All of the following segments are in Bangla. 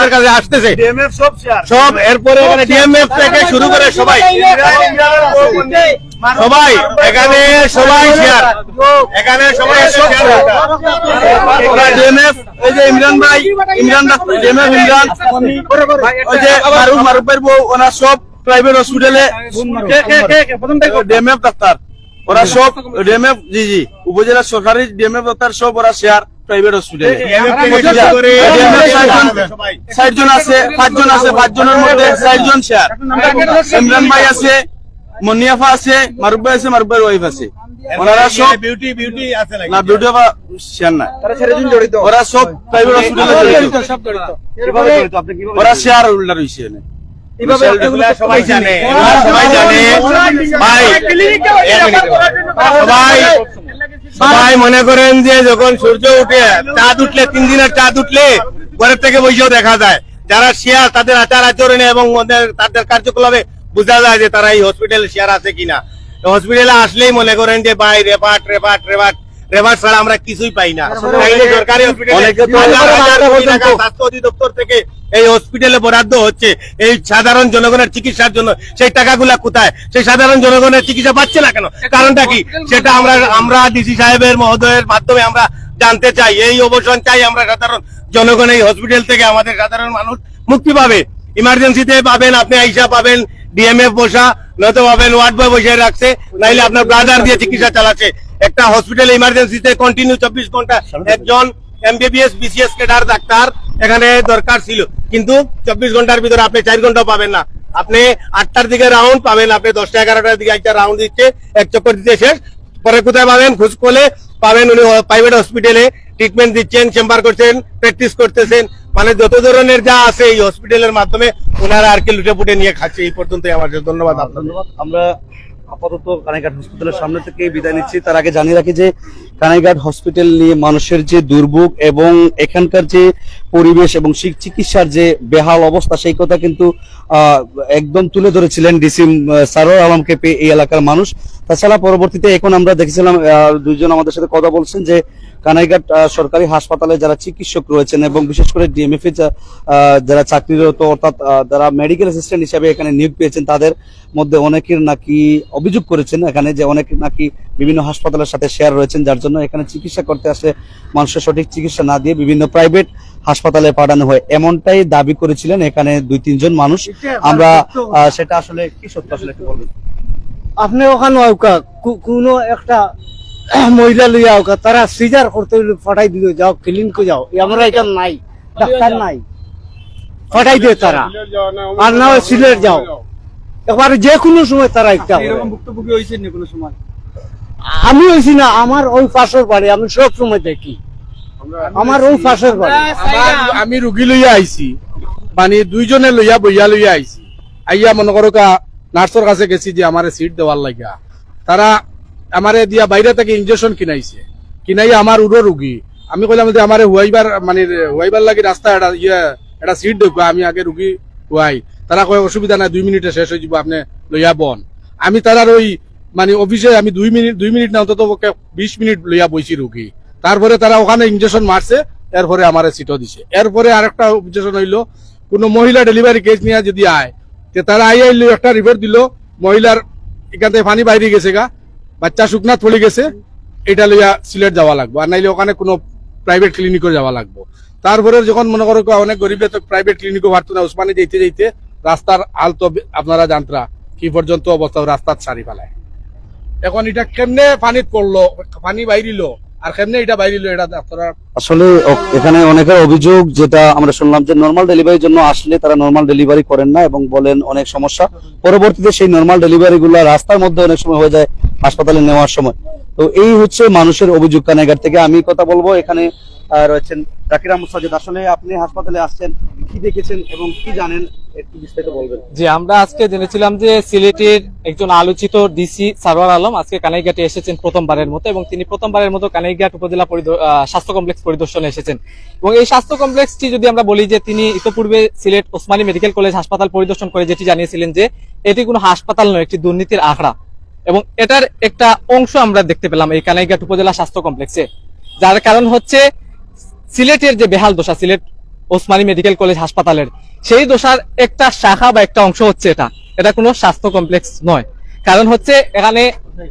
আমাদের কাছে আসতেছে সব, এরপরে এখানে ডিএমএফ থেকে শুরু করে সবাই এখানে সবাই শেয়ার, এখানে সবাই ডিএমএফ, এই যে ইমরান ভাই, ইমরান ডিএমএফ ইমরান, ওই যে মারুফ ভাইয়ের বউ, ওনার সব প্রাইভেট হসপিটালে ডিএমএফ ডাক্তার, ওরা সব ডিএমএফ, জি জি, উপজেলা সরকারি ডিএমএফ ডাক্তার সব ওরা শেয়ার প্রাইভেট হসপিটালে। 60 জন আছে, 5 জন আছে, 5 জনের মধ্যে 4 জন শেয়ার। ইমরান ভাই আছে, মনিয়াফা আছে, মারুফ ভাই আছে, মারুফ ভাইয়ের ওয়াইফ আছে, ওনারা সব বিউটি আছে না, বিউটি শেয়ার না, ওরা সব প্রাইভেট হসপিটালে জড়িত, ওরা শেয়ার উল্টা রয়েছে। সবাই জানে, সবাই জানে ভাই, সবাই মনে করেন যে যখন সূর্য উঠে চাঁদ উঠলে, 3 দিনের চাঁদ উঠলে পরের থেকে বসেও দেখা যায়, যারা শেয়ার তাদের আচার আচরণে এবং তাদের কার্যকলাপে বোঝা যায় যে তারা এই হসপিটালে শেয়ার আছে কিনা। হসপিটালে আসলেই মনে করেন যে ভাই রেবাট ছাড়া আমরা কিছুই পাই না। সরকারি হসপিটালে স্বাস্থ্য অধিদপ্তর থেকে এই হসপিটালে বরাদ্দ হচ্ছে এই সাধারণ জনগণের চিকিৎসার জন্য, সেই টাকাগুলা কোথায়? সেই সাধারণ জনগণের চিকিৎসা পাচ্ছে না কেন? কারণটা কি? সেটা আমরা ডিসি সাহেবের মহোদয়ের মাধ্যমে আমরা জানতে চাই, এই অবসান চাই আমরা সাধারণ জনগণ। এই হসপিটাল থেকে আমাদের সাধারণ মানুষ মুক্তি পাবে। ইমার্জেন্সিতে পাবেন আপনি আইসা পাবেন ডিএমএফ বসা, নয়তো পাবেন ওয়ার্ড বয় বসে রাখছে, নাইলে আপনার ব্রাদার দিয়ে চিকিৎসা চালাচ্ছে। একটা হসপিটালে ইমার্জেন্সিতে কন্টিনিউ 24 ঘন্টা একজন এমবিবিএস বিসিএস ক্যাডার ডাক্তার এখানে দরকার ছিল, কিন্তু 24 ঘন্টার ভিতরে আপনি 4 ঘন্টা পাবেন না। আপনি 8টার দিকে রাউন্ড পাবেন, আপনি 10টা 11টার দিকে একটা রাউন্ড দিচ্ছে, এক চক্কর দিতে শেষ। পরে কোথায় পাবেন? খোঁজ করলে পাবেন উনি প্রাইভেট হসপিটালে ট্রিটমেন্ট দিচ্ছেন, চেম্বার করছেন, প্র্যাকটিস করতেছেন, মানে যত ধরনের যা আছে এই হসপিটালের মাধ্যমে ওনারা আর কি লুটে পুটে নিয়ে খাচ্ছে। এই পর্যন্তই আমার ধন্যবাদ। ধন্যবাদ। আমরা আপাতত কানাইঘাট হসপিটালের সামনে থেকে বিদায় নিচ্ছি। তার আগে জানিয়ে রাখি যে কানাইঘাট হসপিটাল নিয়ে মানুষের যে দুর্ভোগ এবং এখানকার যে পরিবেশ এবং চিকিৎসার যে বেহাল অবস্থা, সেই কথা কিন্তু একদম তুলে ধরেছিলেন ডিসি সারোয়ার আলমকে পেয়ে এই এলাকার মানুষ। তাছাড়া পরবর্তীতে এখন আমরা দেখেছিলাম দুইজন আমাদের সাথে কথা বলছেন যে কানাইঘাট সরকারি হাসপাতালে যারা চিকিৎসক রয়েছেন এবং বিশেষ করে ডিএমএফ এ যারা চাকরিরত, অর্থাৎ যারা মেডিকেল অ্যাসিস্ট্যান্ট হিসেবে এখানে নিয়োগ পেয়েছেন, তাদের মধ্যে অনেকের নাকি অভিযোগ করেছেন এখানে যে অনেকে নাকি বিভিন্ন হাসপাতালের সাথে শেয়ার রয়েছেন, যার জন্য এখানে চিকিৎসা করতে আসলে মানুষের সঠিক চিকিৎসা না দিয়ে বিভিন্ন প্রাইভেট হাসপাতালে পাঠানো হয়, এমনটাই দাবি করেছিলেন এখানে 2-3 জন মানুষ। আমরা সেটা আসলে কি সত্য, আসলে কি বলবেন আপনি? ওখানে কোনো একটা মহিলা লইয়া হোক, তারা সিজার করতে ফাটাই দিল, যাও ক্লিনিক যাও, আমরা এখানে নাই, ডাক্তার নাই, ফাটাই দিয়ে তারা, আর না হয় সিলেট যাও, এবার যে কোনো সময় তারা একটা ভুক্তভোগী হয়েছেন কোনো সময়? আমি হয়েছি না, আমার ওই পাশের বাড়ি, আমি সব সময় দেখি, আমার ওই পাশের বাড়ি। আমি রুগী লইয়া আইছি, মানে 2 জনে লইয়া বইয়া লইয়া আইছি, আইয়া মনে করো নার্সের কাছে গেছি যে আমার সিট দেওয়ার লাগিয়া, তারা আমারে দিয়া বাইরে থেকে ইনজেকশন কিনাই আমার উড়ো রুগী। আমি কইলাম যে আমার হুয়াইবার লাগে রাস্তা এটা সিট দেখবো, আমি আগে রুগী হুয়াই। তারা কয় অসুবিধা নাই, 2 মিনিটে শেষ হয়ে যাব, আপনি লইয়া বন। আমি তারার ওই অফিসে আমি 2 মিনিট না অন্তত 20 মিনিট লইয়া বইছি রুগী। তারপরে তারা ওখানে ইনজেকশন মারছে, এরপরে আমার সিটও দিছে। এরপরে আরেকটা ইনজেকশন হইলো, কোন মহিলা ডেলিভারি কেস নিয়ে যদি আয়, তারা আইলো একটা রিপোর্ট দিল, মহিলার এখান থেকে পানি বাইরে গেছে গা, বাচ্চা শুকনাথ পড়ে গেছে, এটা লইয়া সিলেট যাওয়া লাগবো, আর নাইলে ওখানে কোনো প্রাইভেট ক্লিনিকও যাওয়া লাগবো। তারপরে যখন মনে করো অনেক গরিবে তো প্রাইভেট ক্লিনিকও পারতো না, উসমানে যাইতে রাস্তার হাল তো আপনারা জানতরা কি পর্যন্ত অবস্থা, রাস্তার সারি ফেলায়। এখন এটা কেমনে পানিত পড়লো, পানি বাইরিলো, আর কেমনে এটা বাইরিলো, এটা আপনারা আসলে এখানে অনেকের অভিযোগ, যেটা আমরা শুনলাম যে নর্মাল ডেলিভারির জন্য আসলে তারা নর্মাল ডেলিভারি করেন না এবং বলেন অনেক সমস্যা। পরবর্তীতে সেই নর্মাল ডেলিভারি গুলা রাস্তার মধ্যে অনেক সময় হয়ে যায় হাসপাতালে নেওয়ার সময়। তো এই হচ্ছে মানুষের অভিযোগ কানাইঘাট থেকে। আমি কথা বলবো, এখানে রয়েছেন জাকির আহমদ সাজেদ। আসলে আপনি হাসপাতালে আসছেন, কি দেখেছেন এবং কি জানেন একটু বিস্তারিত বলবেন। জি, আমরা আজকে জেনেছিলাম যে সিলেটের একজন আলোচিত ডিসি সারোয়ার আলম আজকে কানাইঘাটে এসেছেন প্রথমবারের মতো, এবং তিনি প্রথমবারের মতো কানাইঘাট উপজেলা স্বাস্থ্য কমপ্লেক্স পরিদর্শনে এসেছেন। এবং এই স্বাস্থ্য কমপ্লেক্সটি যদি আমরা বলি যে তিনি ইতোপূর্বে সিলেট ওসমানী মেডিকেল কলেজ হাসপাতাল পরিদর্শন করে যেটি জানিয়েছিলেন যে এটি কোনো হাসপাতাল নয়, একটি দুর্নীতির আখড়া, এবং এটার একটা অংশ আমরা দেখতে পেলাম এই কানাইঘাট উপজেলা স্বাস্থ্য কমপ্লেক্সে। যার কারণ হচ্ছে সিলেটের যে বেহাল দশা, সিলেট ওসমানী মেডিকেল কলেজ হাসপাতালের, সেই দোষার একটা শাখা বা একটা অংশ হচ্ছে এটা কোনো স্বাস্থ্য কমপ্লেক্স নয়। কারণ হচ্ছে এখানে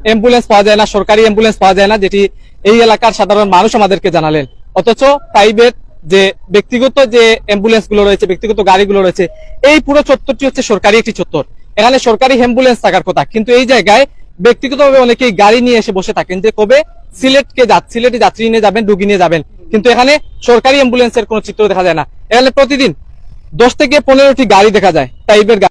অ্যাম্বুলেন্স পাওয়া যায় না, সরকারি অ্যাম্বুলেন্স পাওয়া যায় না, যেটি এই এলাকার সাধারণ মানুষ আমাদেরকে জানালেন। অথচ প্রাইভেট যে ব্যক্তিগত যে অ্যাম্বুলেন্স গুলো রয়েছে, ব্যক্তিগত গাড়িগুলো রয়েছে, এই পুরো চত্বরটি হচ্ছে সরকারি একটি চত্বর। এখানে সরকারি অ্যাম্বুলেন্স থাকার কথা, কিন্তু এই জায়গায় ব্যক্তিগতভাবে অনেকেই গাড়ি নিয়ে এসে বসে থাকেন যে কবে সিলেটে যাত্রী নিয়ে যাবেন, রুগী নিয়ে যাবেন, কিন্তু এখানে সরকারি অ্যাম্বুলেন্সের কোনো চিত্র দেখা যায় না। এখানে প্রতিদিন 10 থেকে 15টি গাড়ি দেখা যায়, প্রাইভেট গাড়ি।